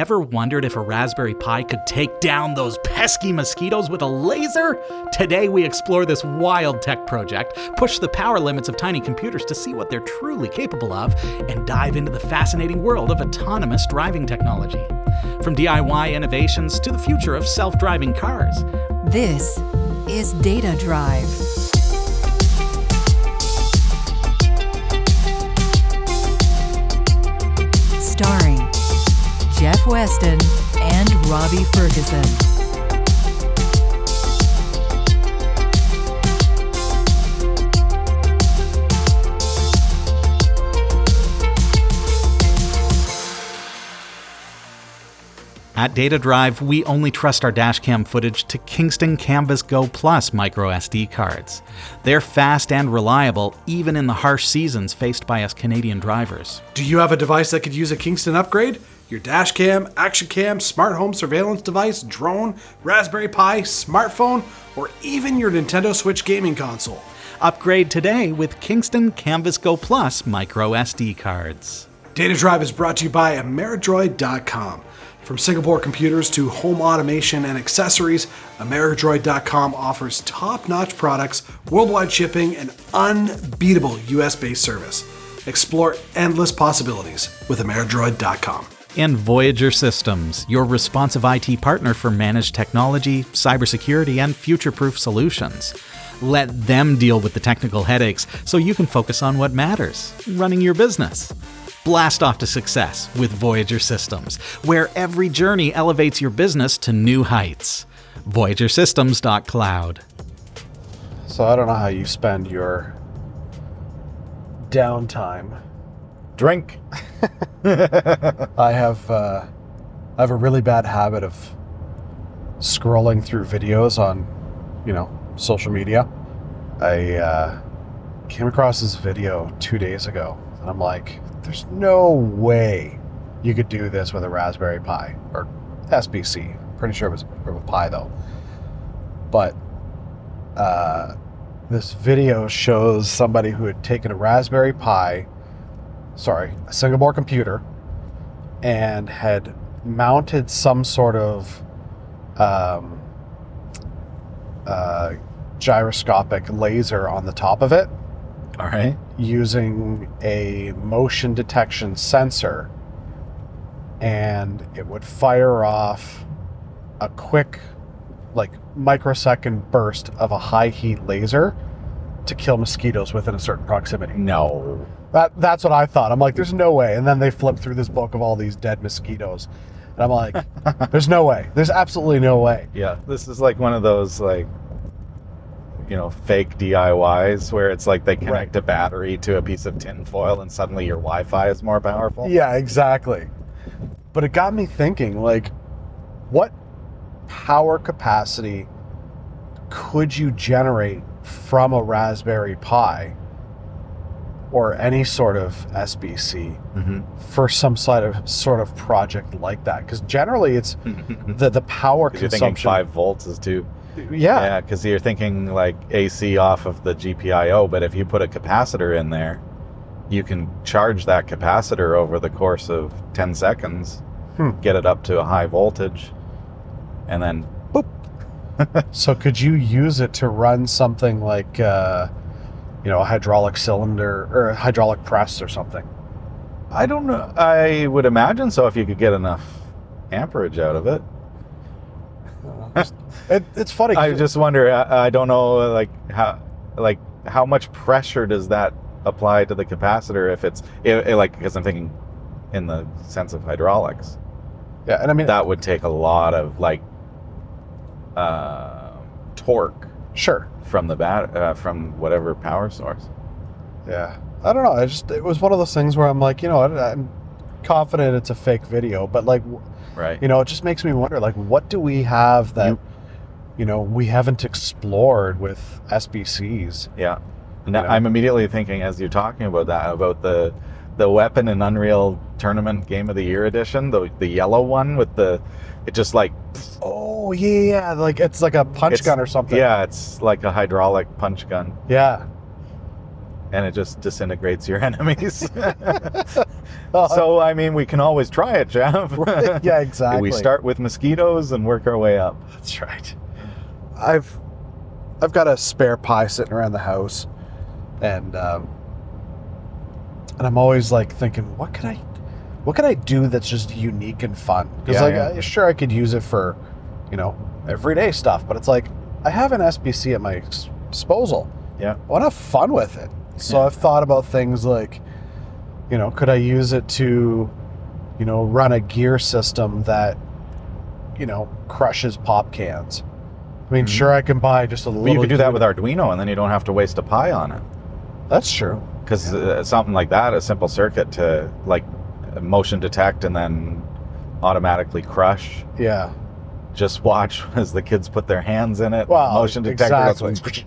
Ever wondered if a Raspberry Pi could take down those pesky mosquitoes with a laser? Today we explore this wild tech project, push the power limits of tiny computers to see what they're truly capable of, and dive into the fascinating world of autonomous driving technology. From DIY innovations to the future of self-driving cars. This is Data Drive. Starring Jeff Weston and Robbie Ferguson. At Data Drive, we only trust our dashcam footage to Kingston Canvas Go Plus microSD cards. They're fast and reliable, even in the harsh seasons faced by us Canadian drivers. Do you have a device that could use a Kingston upgrade? Your dash cam, action cam, smart home surveillance device, drone, Raspberry Pi, smartphone, or even your Nintendo Switch gaming console? Upgrade today with Kingston Canvas Go Plus microSD cards. Data Drive is brought to you by Ameridroid.com. From Singapore computers to home automation and accessories, Ameridroid.com offers top-notch products, worldwide shipping, and unbeatable US-based service. Explore endless possibilities with Ameridroid.com. And Voyager Systems, your responsive IT partner for managed technology, cybersecurity, and future-proof solutions. Let them deal with the technical headaches so you can focus on what matters, running your business. Blast off to success with Voyager Systems, where every journey elevates your business to new heights. VoyagerSystems.cloud. So I don't know how you spend your downtime. Drink. I have a really bad habit of scrolling through videos on, social media. I came across this video 2 days ago, and I'm like, there's no way you could do this with a Raspberry Pi or SBC. Pretty sure it was with Pi though. But this video shows somebody who had taken a Raspberry Pi, a Singapore computer, and had mounted some sort of gyroscopic laser on the top of it. All right. Using a motion detection sensor, and it would fire off a quick, microsecond burst of a high heat laser to kill mosquitoes within a certain proximity. No. That's what I thought. I'm like, there's no way. And then they flip through this book of all these dead mosquitoes. And I'm like, there's no way. There's absolutely no way. Yeah, this is like one of those fake DIYs where it's like they connect a battery to a piece of tin foil and suddenly your Wi-Fi is more powerful. Yeah, exactly. But it got me thinking, what power capacity could you generate from a Raspberry Pi or any sort of SBC for some sort of project like that? Because generally it's the power consumption. You're thinking 5 volts is too... Yeah, because you're thinking like AC off of the GPIO, but if you put a capacitor in there, you can charge that capacitor over the course of 10 seconds, get it up to a high voltage, and then boop. So could you use it to run something like, a hydraulic cylinder or a hydraulic press or something? I don't know. I would imagine so if you could get enough amperage out of it. It's funny. I just wonder. I don't know, how much pressure does that apply to the capacitor if it's because I'm thinking in the sense of hydraulics. Yeah, and I mean that would take a lot of torque. Sure. From the from whatever power source. Yeah, I don't know. It was one of those things where I'm like, I'm confident it's a fake video, but right. It just makes me wonder, what do we have that, we haven't explored with SBCs? Yeah. Now, I'm immediately thinking, as you're talking about that, about the Weapon and Unreal Tournament Game of the Year edition, the yellow one with it just oh yeah, it's like a punch gun or something. Yeah, it's like a hydraulic punch gun. Yeah. And it just disintegrates your enemies. So, I mean, we can always try it, Jeff. Yeah, exactly. We start with mosquitoes and work our way up. That's right. I've got a spare Pi sitting around the house, and I'm always like thinking, what can I do that's just unique and fun? Because sure, I could use it for, everyday stuff, but it's like I have an SBC at my disposal. Yeah. I want to have fun with it. So I've thought about things like, could I use it to, run a gear system that, crushes pop cans? I mean, sure, I can buy just a little. But you could do that with Arduino, and then you don't have to waste a Pi on it. That's true. Because something like that, a simple circuit to like motion detect and then automatically crush. Yeah. Just watch as the kids put their hands in it. Well, motion detector. exactly.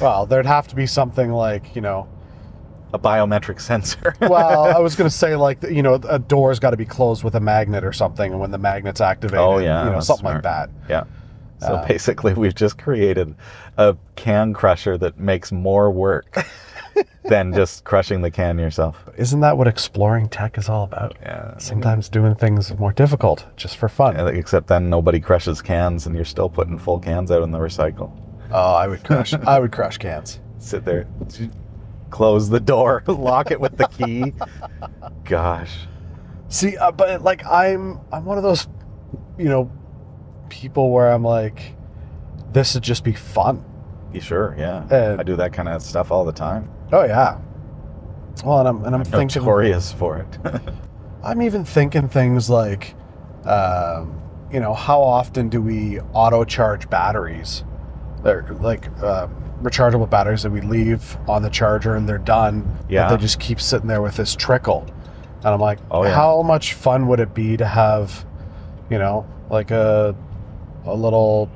Well, there'd have to be something like, a biometric sensor. Well, I was going to say like, a door's got to be closed with a magnet or something, and when the magnet's activated, something smart. like that. Yeah. So basically, we've just created a can crusher that makes more work than just crushing the can yourself. Isn't that what exploring tech is all about? Yeah. Sometimes doing things more difficult just for fun. Yeah, except then nobody crushes cans, and you're still putting full cans out in the recycle. Oh, I would crush. I would crush cans. Sit there, close the door, lock it with the key. Gosh. See, but like I'm one of those, people where I'm like, this would just be fun. You sure? Yeah. I do that kind of stuff all the time. Oh yeah. Well, and I'm thinking notorious for it. I'm even thinking things like, how often do we auto charge batteries? They're like rechargeable batteries that we leave on the charger and they're done. Yeah. But they just keep sitting there with this trickle. And I'm like, oh, yeah. How much fun would it be to have, like a little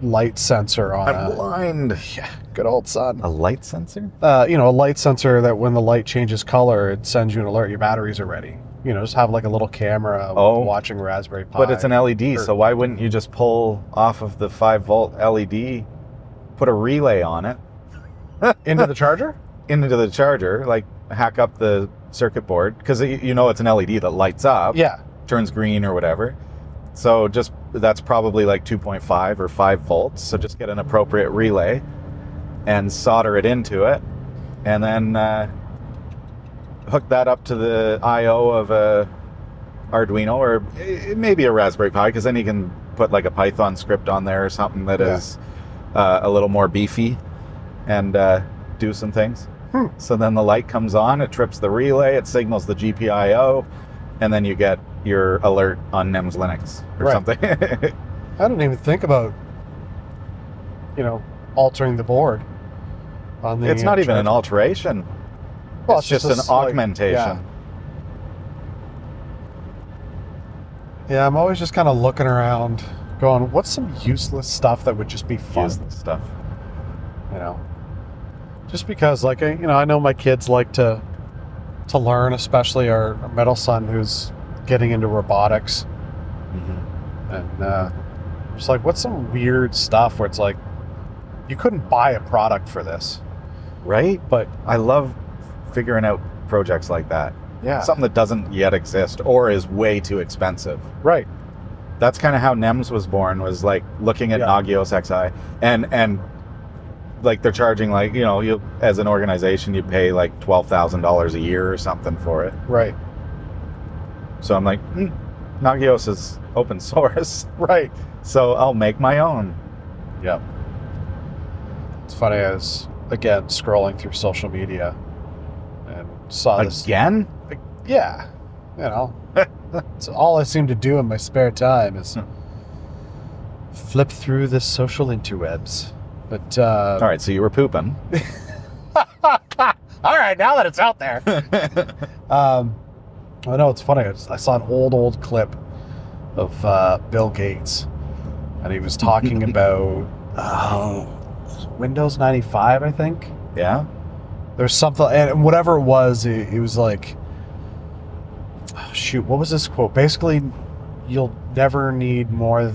light sensor on I'm blind. Yeah, good old son. A light sensor? A light sensor that when the light changes color, it sends you an alert your batteries are ready. Just have like a little camera watching Raspberry Pi. But it's an LED, so why wouldn't you just pull off of the 5-volt LED, put a relay on it? Into the charger? Into the charger, like hack up the circuit board, because it's an LED that lights up. Yeah. Turns green or whatever. So that's probably like 2.5 or 5 volts. So just get an appropriate relay and solder it into it, and then hook that up to the I/O of a Arduino, or maybe a Raspberry Pi, because then you can put like a Python script on there or something that is a little more beefy and do some things. So then the light comes on, it trips the relay, it signals the GPIO, and then you get your alert on NEMS Linux or something. I don't even think about, altering the board. It's not even an alteration. Well, it's just an augmentation. Yeah, I'm always just kind of looking around, going, what's some useless stuff that would just be fun? Useless stuff. Just because, like, I know my kids like to learn, especially our middle son who's getting into robotics. Mm-hmm. And just like, what's some weird stuff where it's like, you couldn't buy a product for this. Right? But I love figuring out projects like that. Yeah. Something that doesn't yet exist or is way too expensive. Right. That's kind of how NEMS was born, was like looking at Nagios XI and like they're charging like, you as an organization, you pay like $12,000 a year or something for it. Right. So I'm like, Nagios is open source. Right. So I'll make my own. Yep. It's funny, I was, again, scrolling through social media and saw this. Again? Yeah. It's all I seem to do in my spare time is flip through the social interwebs. But all right, so you were pooping. All right, now that it's out there. I know, it's funny. I saw an old clip of Bill Gates, and he was talking about Windows 95, I think. Yeah. There's something, and whatever it was, he was like, what was this quote? Basically, you'll never need more than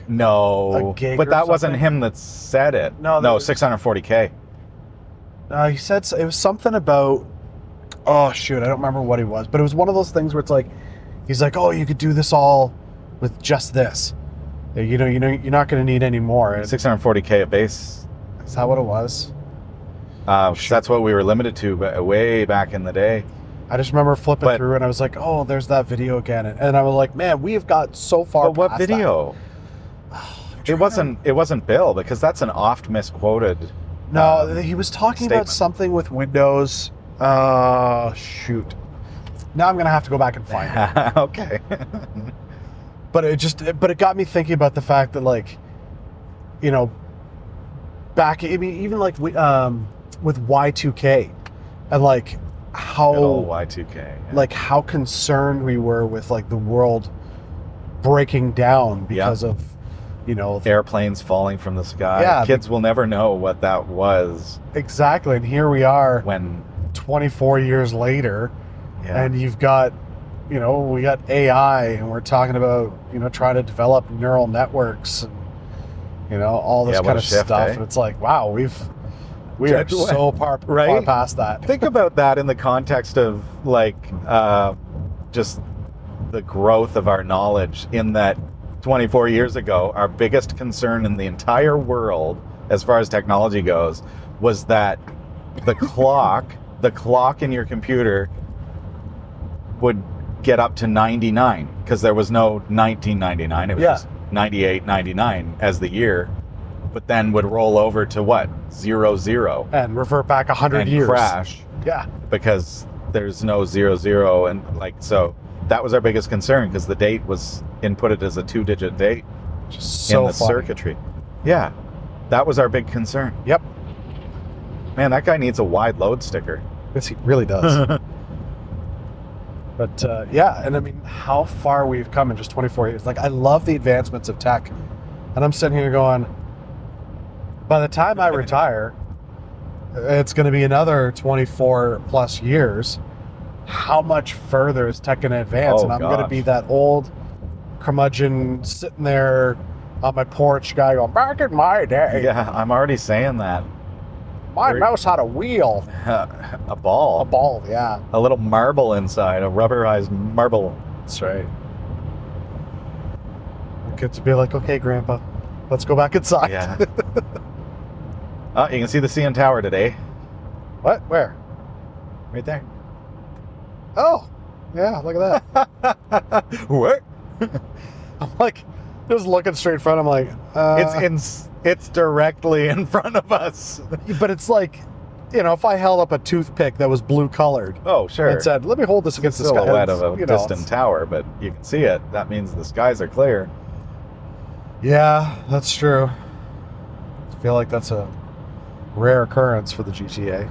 no, a gig but or that wasn't something? him that said it. No, no, 640K. He said it was something about oh shoot, I don't remember what he was, but it was one of those things where it's like, he's like, oh, you could do this all with just this. You know, you're not going to need any more. 640K a base. Is that what it was? 'Cause that's what we were limited to way back in the day. I just remember flipping through and I was like, oh, there's that video again. And I was like, man, we have got so far But what past video? It wasn't Bill, because that's an oft misquoted. No, he was talking about statement. something with Windows. Shoot. Now I'm going to have to go back and find it. Okay. But it got me thinking about the fact that, like, you know, back, I mean, even like with Y2K and like how Good old Y2K. Yeah. like how concerned we were with like the world breaking down because of, you know, Airplanes falling from the sky. Yeah. Kids will never know what that was exactly. And here we are when 24 years later, and you've got, you know, we got AI and we're talking about, you know, trying to develop neural networks and, you know, all this kind of shift, stuff. eh? And it's like, wow, we are so far past that. Think about that in the context of like just the growth of our knowledge, in that 24 years ago, our biggest concern in the entire world as far as technology goes was that the clock in your computer would get up to 99, because there was no 1999. It was just 98, 99 as the year, but then would roll over to what? 00. And revert back 100 and years. crash. Yeah. Because there's no 00, and like, so that was our biggest concern, because the date was inputted as a 2-digit date Just so in the funny. circuitry. Yeah, that was our big concern. Yep. Man, that guy needs a wide load sticker. Yes, he really does. But yeah, and I mean, how far we've come in just 24 years. Like, I love the advancements of tech. And I'm sitting here going, by the time I retire, it's going to be another 24 plus years. How much further is tech going to advance? And I'm going to be that old curmudgeon sitting there on my porch guy going, back in my day, Yeah, I'm already saying that. my mouse had a wheel. A ball. A ball, yeah. A little marble inside, a rubberized marble. That's right. The kids would be like, okay, Grandpa, let's go back inside. Yeah. Oh, you can see the CN Tower today. What? Where? Right there. Oh, yeah, look at that. What? I'm like, just looking straight in front. I'm like, It's directly in front of us. but it's like, you know, if I held up a toothpick that was blue colored Oh, sure. and said, let me hold this against the sky. Silhouette of a you know, distant tower, but you can see it. That means the skies are clear. Yeah, that's true. I feel like that's a rare occurrence for the GTA.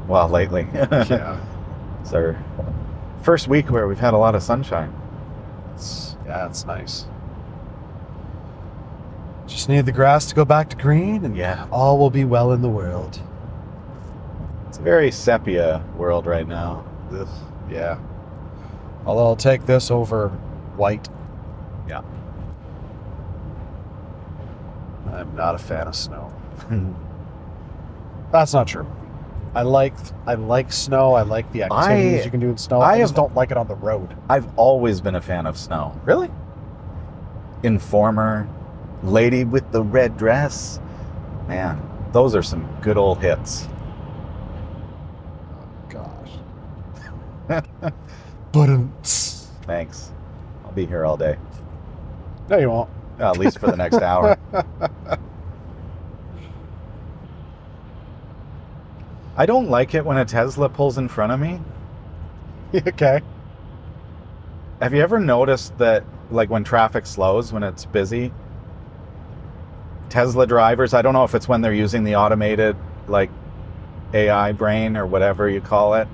Well, lately. Yeah. It's our first week where we've had a lot of sunshine. It's nice. Just need the grass to go back to green, and all will be well in the world. It's a very sepia world right now. Yeah. Although I'll take this over white. Yeah. I'm not a fan of snow. That's not true. I like snow. I like the activities you can do in snow. I just don't like it on the road. I've always been a fan of snow. Really? Informer, Lady with the Red Dress. Man, those are some good old hits. Gosh. Thanks. I'll be here all day. No, you won't. At least for the next hour. I don't like it when a Tesla pulls in front of me. Okay. Have you ever noticed that, like, when traffic slows, when it's busy, Tesla drivers, I don't know if it's when they're using the automated, like, AI brain or whatever you call it,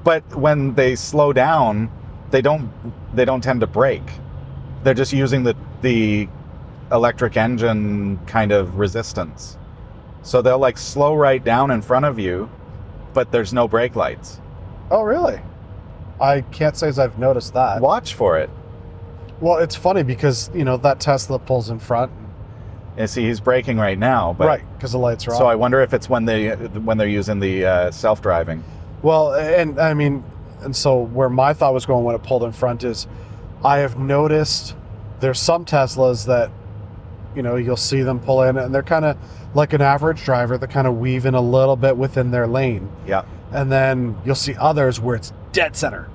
but when they slow down, they don't tend to brake. They're just using the electric engine kind of resistance. So they'll, like, slow right down in front of you, but there's no brake lights. Oh, really? I can't say as I've noticed that. Watch for it. Well, it's funny because, you know, that Tesla pulls in front. And see, he's braking right now, but right, because the lights are on. so I wonder if it's when they're using the self-driving. Well, and I mean, and so where my thought was going when it pulled in front is, I have noticed there's some Teslas that, you know, you'll see them pull in and they're kind of like an average driver. They're kind of weaving a little bit within their lane. Yeah. And then you'll see others where it's dead center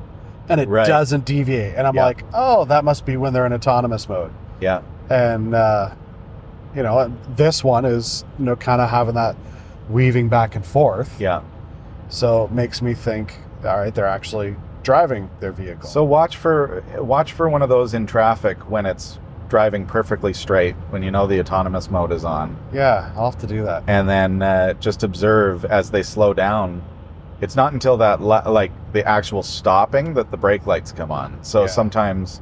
and it Right. doesn't deviate. And I'm like, oh, that must be when they're in autonomous mode. Yeah. And, you know, this one is, you know, kind of having that weaving back and forth. Yeah. So it makes me think, all right, they're actually driving their vehicle. So watch for one of those in traffic when it's driving perfectly straight, when you know the autonomous mode is on. Yeah, I'll have to do that. And then just observe as they slow down. It's not until that like the actual stopping that the brake lights come on. So sometimes,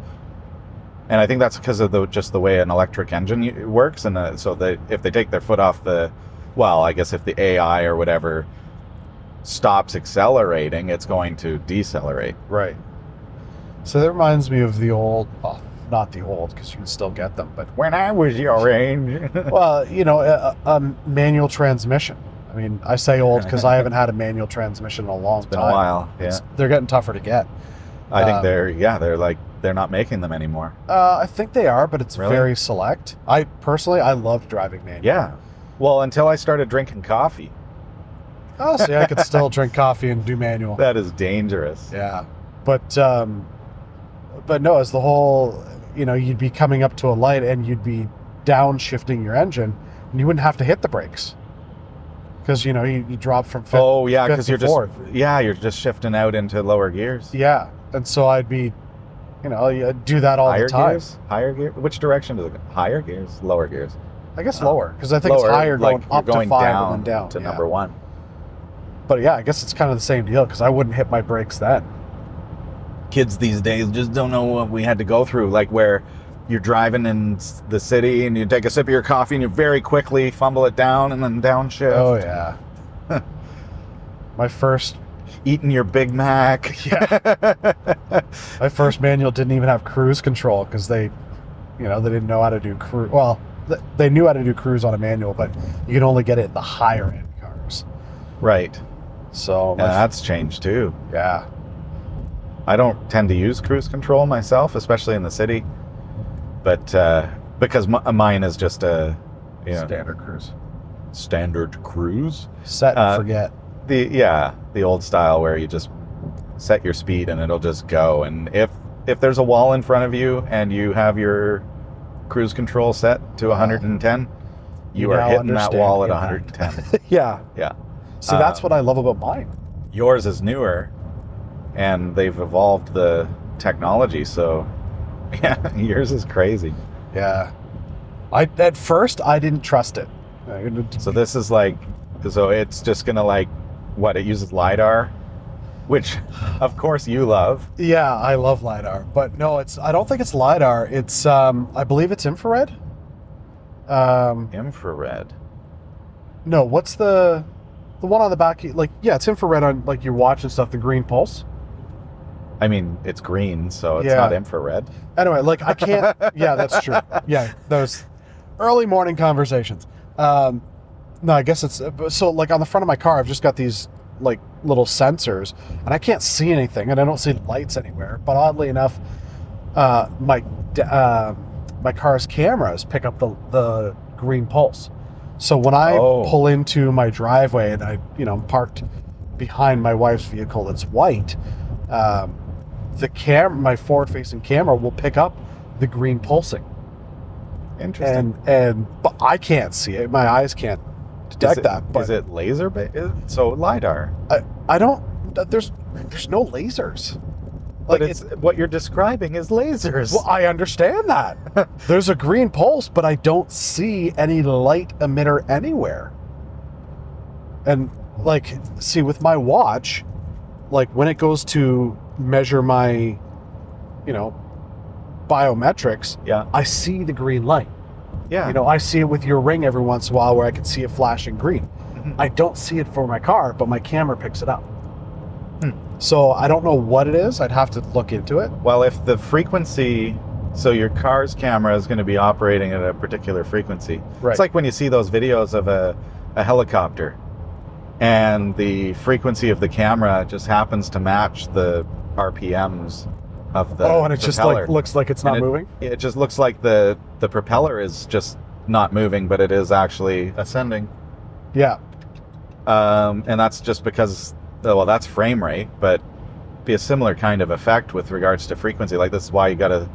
and I think that's because of just the way an electric engine works. And so if they take their foot off I guess if the AI or whatever stops accelerating, it's going to decelerate. Right. So that reminds me of the old, well, not the old, because you can still get them, but When I was your age. well, you know, a manual transmission. I mean, I say old because I haven't had a manual transmission in a long time. Been a while. Yeah. They're getting tougher to get. I think they're not making them anymore. I think they are, but it's Really? very select. I loved driving manual. Yeah. Well, until I started drinking coffee. Oh, see, I could still drink coffee and do manual. That is dangerous. Yeah, but no, as the whole, you know, you'd be coming up to a light and you'd be downshifting your engine, and you wouldn't have to hit the brakes because you know you drop from fifth. Oh yeah, because fifth to you're fourth. you're just shifting out into lower gears. Yeah, and so I'd be, you know, you do that all Higher the time. gears? Higher gear? Which direction does it go? Higher gears? Lower gears? I guess lower, because I think Lower, it's higher like going you're up going to 5 down and then down to yeah. number 1. But yeah, I guess it's kind of the same deal because I wouldn't hit my brakes then. Kids these days just don't know what we had to go through, like where you're driving in the city and you take a sip of your coffee and you very quickly fumble it down and then downshift. Oh yeah. My first Eating your Big Mac. My first manual didn't even have cruise control because they didn't know how to do cruise. Well, they knew how to do cruise on a manual, but you can only get it in the higher end cars. Right. So Yeah, that's changed too. yeah, I don't tend to use cruise control myself, especially in the city. But because mine is just a standard cruise. standard cruise. Set and forget. The old style where you just set your speed and it'll just go. And if there's a wall in front of you and you have your cruise control set to 110, you are now hitting that understand wall at impact. 110. Yeah. Yeah. See, that's what I love about mine. Yours is newer and they've evolved the technology, so yeah, yours is crazy. Yeah. At first I didn't trust it. So this is like, so it's just gonna like, what, it uses LIDAR, which of course you love. Yeah, I love LIDAR, but no, I don't think it's LIDAR. It's I believe it's infrared. Infrared. No, what's the one on the back? Like, yeah, it's infrared on like your watch and stuff. The green pulse. I mean, it's green, so it's Yeah. not infrared. Anyway, like I can't. Yeah, that's true. Yeah, those early morning conversations. No, I guess it's so like on the front of my car, I've just got these like little sensors, and I can't see anything, and I don't see lights anywhere. But oddly enough, my car's cameras pick up the green pulse. So when I pull into my driveway and I'm parked behind my wife's vehicle that's white, my forward-facing camera will pick up the green pulsing. Interesting. But I can't see it. My eyes can't detect that. But is it laser based? So LIDAR. I don't. There's no lasers. But it's what you're describing is lasers. Well, I understand that. There's a green pulse, but I don't see any light emitter anywhere. And like, see, with my watch, like when it goes to measure my, biometrics, Yeah. I see the green light. Yeah. I see it with your ring every once in a while where I can see it flashing green. Mhm. I don't see it for my car, but my camera picks it up. So I don't know what it is. I'd have to look into it. Well, if the frequency, so your car's camera is going to be operating at a particular frequency. Right. It's like when you see those videos of a helicopter and the frequency of the camera just happens to match the RPMs of the and it just propeller. like looks like it's not moving. It just looks like the propeller is just not moving, but it is actually ascending. Yeah. And that's just because, well, that's frame rate, but be a similar kind of effect with regards to frequency. Like, this is why you gotta,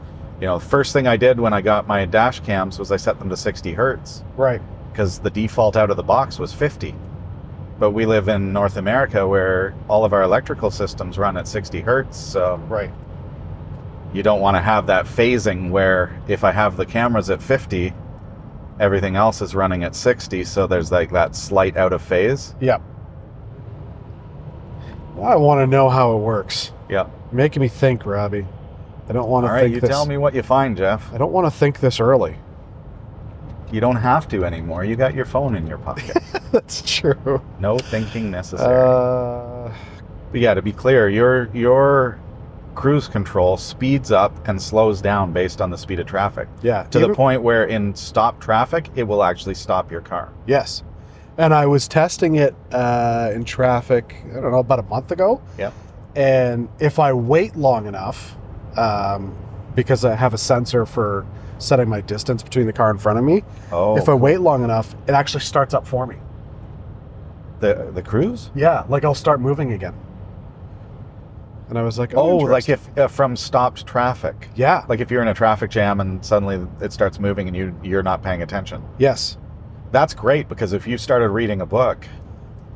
first thing I did when I got my dash cams was I set them to 60 hertz. Right. Because the default out of the box was 50. But we live in North America where all of our electrical systems run at 60 hertz, so Right. you don't want to have that phasing where if I have the cameras at 50, everything else is running at 60, so there's like that slight out of phase. Yep. I want to know how it works. Yep. Making me think, Robbie. I don't want to All right, think you this. tell me what you find, Jeff. I don't want to think this early. You don't have to anymore. You got your phone in your pocket. That's true. No thinking necessary. But yeah, to be clear, your cruise control speeds up and slows down based on the speed of traffic. Yeah. To the point where in stop traffic, it will actually stop your car. Yes. And I was testing it in traffic, I don't know, about a month ago. Yep. And if I wait long enough, because I have a sensor for setting my distance between the car in front of me, if I wait long enough, it actually starts up for me. The cruise? Yeah, like I'll start moving again. And I was like, like if from stopped traffic. Yeah. Like if you're in a traffic jam and suddenly it starts moving and you're not paying attention. Yes. That's great, because if you started reading a book,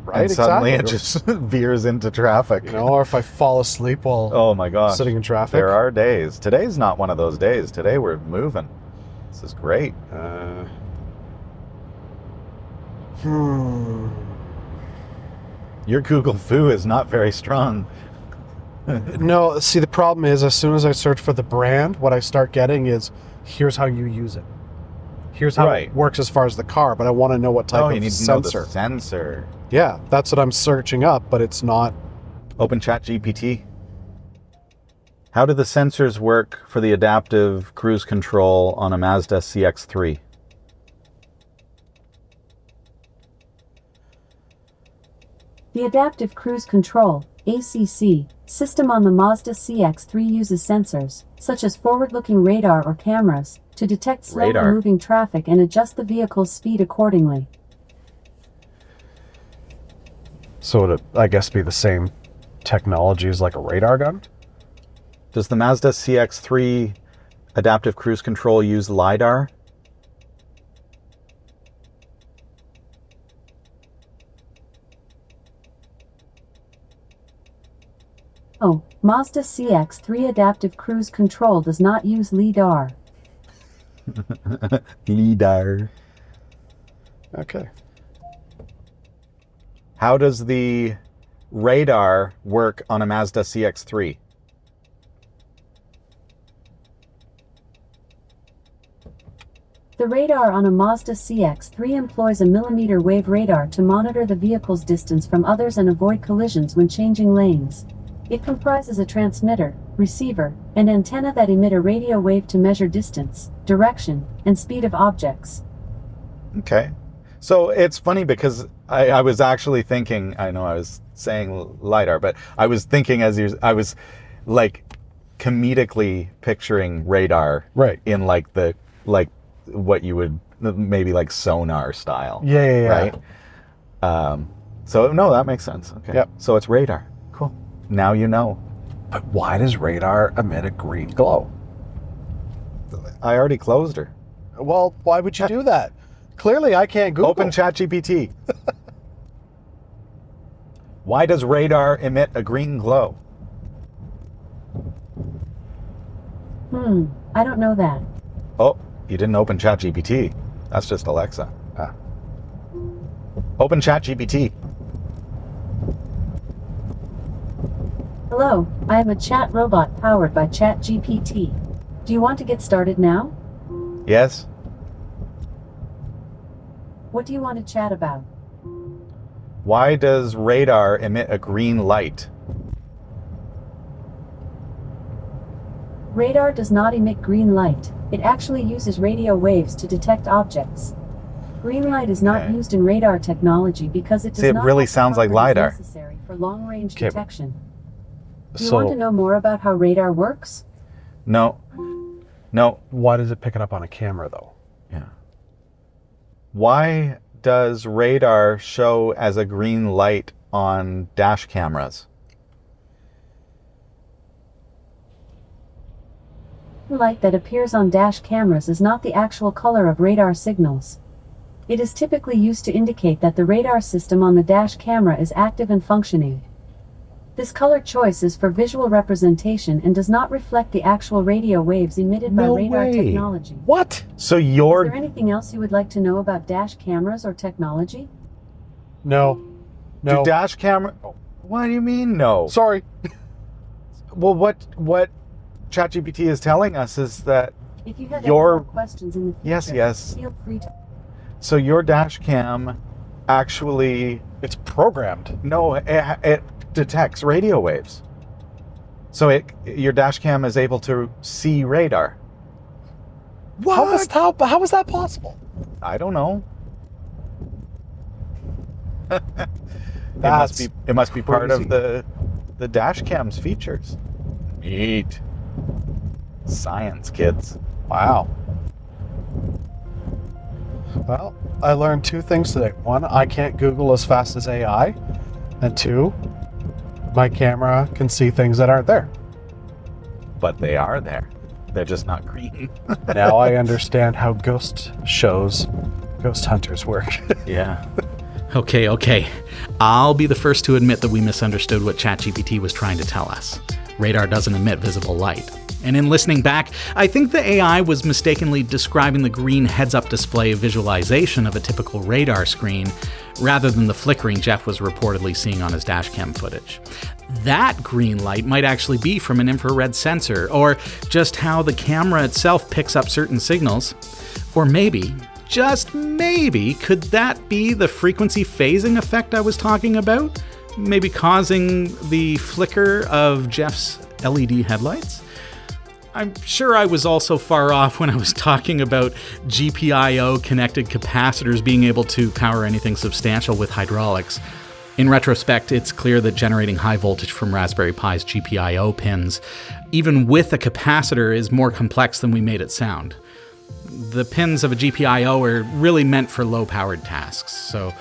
Right, and suddenly exactly. it just veers into traffic. Or if I fall asleep while Oh my gosh. sitting in traffic. There are days. Today's not one of those days. Today we're moving. This is great. Your Google Foo is not very strong. No, see, the problem is, as soon as I search for the brand, what I start getting is, here's how you use it. Here's how it works as far as the car, but I want to know what type of you need sensor. to know the sensor. Yeah, that's what I'm searching up, but it's not. Open ChatGPT. How do the sensors work for the adaptive cruise control on a Mazda CX-3? The Adaptive Cruise Control (ACC) system on the Mazda CX-3 uses sensors, such as forward-looking radar or cameras, to detect slowly moving traffic and adjust the vehicle's speed accordingly. So it'd, I guess, be the same technology as like a radar gun? Does the Mazda CX-3 adaptive cruise control use LIDAR? Oh, Mazda CX-3 Adaptive Cruise Control does not use LIDAR. LIDAR. Okay. How does the radar work on a Mazda CX-3? The radar on a Mazda CX-3 employs a millimeter wave radar to monitor the vehicle's distance from others and avoid collisions when changing lanes. It comprises a transmitter, receiver, and antenna that emit a radio wave to measure distance, direction, and speed of objects. Okay. So it's funny because I was actually thinking, I know I was saying LIDAR, but I was thinking I was like comedically picturing radar in like what you would maybe like sonar style. Yeah. Right? So no, that makes sense. Okay. Yep. So it's radar. Cool. Now you know. But why does radar emit a green glow? I already closed her. Well, why would you do that? Clearly, I can't Google. Open ChatGPT. Why does radar emit a green glow? I don't know that. Oh, you didn't open ChatGPT. That's just Alexa. Open ChatGPT. Hello, I am a chat robot powered by ChatGPT. Do you want to get started now? Yes. What do you want to chat about? Why does radar emit a green light? Radar does not emit green light. It actually uses radio waves to detect objects. Green light is not Okay. used in radar technology because it does See, it not really have the sounds like properties LIDAR. necessary for long-range Okay. detection. Do you want to know more about how radar works? No. Why does it pick it up on a camera, though? Yeah. Why does radar show as a green light on dash cameras? The light that appears on dash cameras is not the actual color of radar signals. It is typically used to indicate that the radar system on the dash camera is active and functioning. This color choice is for visual representation and does not reflect the actual radio waves emitted by No radar way. technology. What? So Is your there anything else you would like to know about dash cameras or technology? No. do dash camera? What do you mean no? Sorry. Well, what ChatGPT is telling us is that If you have any Your- more questions in the future, Yes. feel free to. So your dash cam actually It's programmed. it detects radio waves. So your dash cam is able to see radar. How is that possible? I don't know. That's it must be part crazy. of the dash cam's features. Neat. Science, kids. Wow. Well, I learned two things today. One, I can't Google as fast as AI. And two, my camera can see things that aren't there. But they are there. They're just not green. Now I understand how ghost hunters work. Yeah. Okay. I'll be the first to admit that we misunderstood what ChatGPT was trying to tell us. Radar doesn't emit visible light. And in listening back, I think the AI was mistakenly describing the green heads-up display visualization of a typical radar screen, rather than the flickering Jeff was reportedly seeing on his dashcam footage. That green light might actually be from an infrared sensor, or just how the camera itself picks up certain signals. Or maybe, just maybe, could that be the frequency phasing effect I was talking about? Maybe causing the flicker of Jeff's LED headlights? I'm sure I was also far off when I was talking about GPIO connected capacitors being able to power anything substantial with hydraulics. In retrospect, it's clear that generating high voltage from Raspberry Pi's GPIO pins, even with a capacitor, is more complex than we made it sound. The pins of a GPIO are really meant for low-powered tasks, so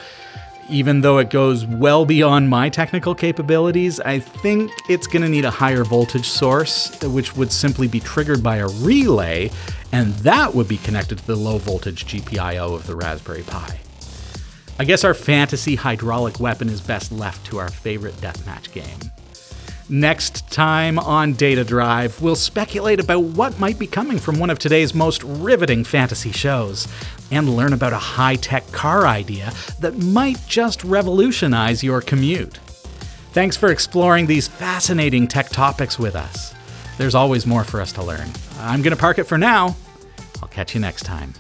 even though it goes well beyond my technical capabilities, I think it's going to need a higher voltage source, which would simply be triggered by a relay, and that would be connected to the low voltage GPIO of the Raspberry Pi. I guess our fantasy hydraulic weapon is best left to our favorite deathmatch game. Next time on Data Drive, we'll speculate about what might be coming from one of today's most riveting fantasy shows, and learn about a high-tech car idea that might just revolutionize your commute. Thanks for exploring these fascinating tech topics with us. There's always more for us to learn. I'm going to park it for now. I'll catch you next time.